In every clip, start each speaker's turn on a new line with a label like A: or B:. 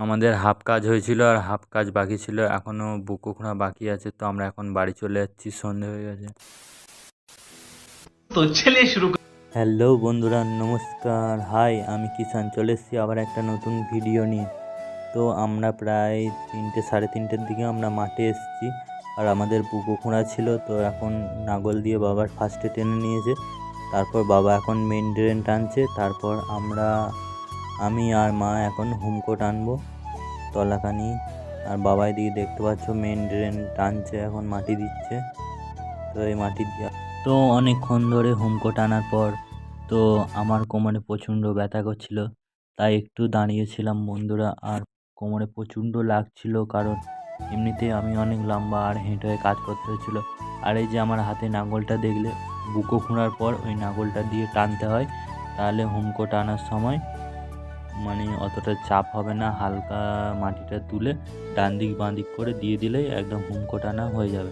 A: আমাদের হাফ কাজ হয়েছিল আর হাফ কাজ বাকি ছিল, এখনও বুকোখোঁড়া বাকি আছে। তো আমরা এখন বাড়ি চলে যাচ্ছি, সন্ধে হয়ে গেছে। তো চলিয়ে শুরু। হ্যালো বন্ধুরা, নমস্কার, হাই, আমি কিষান চলে এসেছি আবার একটা নতুন ভিডিও নিয়ে। তো আমরা প্রায় 3টে সাড়ে 3টের দিকে আমরা মাঠে এসেছি, আর আমাদের বুকোখোঁড়া ছিল। তো এখন নাগল দিয়ে বাবার ফার্স্টে টেনে নিয়েছে, তারপর বাবা এখন মেন ড্রেন টানছে, তারপর আমি আর মা এখন হুমকো টানবো তলাকানি। আর বাবাই দিকে দেখতে পাচ্ছ মেন ড্রেন টানছে, এখন মাটি দিচ্ছে। তো এই মাটি তো অনেকক্ষণ ধরে হুমকো টানার পর তো আমার কোমরে প্রচণ্ড ব্যথা করছিল, তাই একটু দাঁড়িয়েছিলাম বন্ধুরা। আর কোমরে প্রচণ্ড লাগছিল, কারণ এমনিতে আমি অনেক লম্বা আর হেঁটে হয়ে কাজ করতে হচ্ছিলো। আর এই যে আমার হাতে নাঙলটা দেখলে, বুকো খোঁড়ার পর ওই নাঙলটা দিয়ে টানতে হয়, তাহলে হুমকো টানার সময় মানে অতটা চাপ হবে না। হালকা মাটিটা তুলে ডান দিক বাঁ দিক করে দিয়ে দিলেই একদম হুমকো টানা হয়ে যাবে।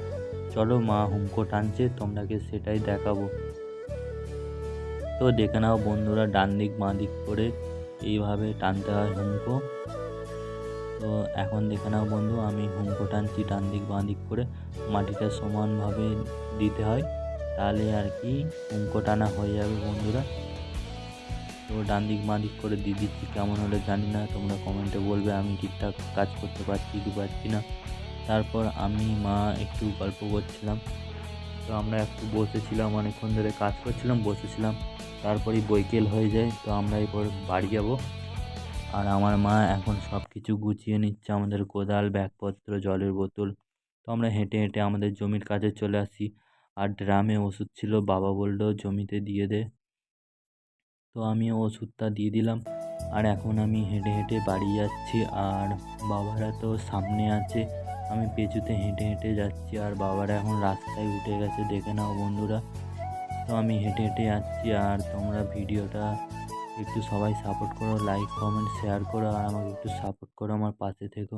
A: চলো মা হুমকো টানছে, তোমরাকে সেটাই দেখাবো। তো দেখে নাও বন্ধুরা, ডান দিক বাঁ দিক করে এইভাবে টানতে হয় হুমকো। তো এখন দেখে নাও বন্ধু, আমি হুমকো টানছি ডান দিক বাঁ দিক করে, মাটিটা সমানভাবে দিতে হয়, তাহলে আর কি হুমকো টানা হয়ে যাবে বন্ধুরা। তো ডান দিক বাঁ দিক করে দিয়ে দিচ্ছি, কেমন হলে জানি না, তোমরা কমেন্টে বলবে আমি ঠিকঠাক কাজ করতে পারছি কি পারছি না। তারপর আমি মা একটু গল্প করছিলাম, তো আমরা একটু বসেছিলাম, অনেকক্ষণ ধরে কাজ করছিলাম, বসেছিলাম। তারপরেই বৈকেল হয়ে যায়, তো আমরা এরপর বাড়ি যাব। আর আমার মা এখন সব কিছু গুছিয়ে নিচ্ছে, আমাদের কোদাল, ব্যাগপত্র, জলের বোতল। তো আমরা হেঁটে হেঁটে আমাদের জমির কাজে চলে আসি। আর ড্রামে ওষুধ ছিল, বাবা বললো জমিতে দিয়ে দে, তো আমি ওষুধটা দিয়ে দিলাম। আর এখন আমি হেঁটে হেঁটে বাড়ি যাচ্ছি, আর বাবারা তো সামনে আছে, আমি পেছুতে হেঁটে হেঁটে যাচ্ছি। আর বাবারা এখন রাস্তায় উঠে গেছে, দেখে নাও বন্ধুরা। তো আমি হেঁটে হেঁটে যাচ্ছি, আর তোমরা ভিডিওটা একটু সবাই সাপোর্ট করো, লাইক কমেন্ট শেয়ার করো, আর আমাকে একটু সাপোর্ট করো, আমার পাশে থেকো।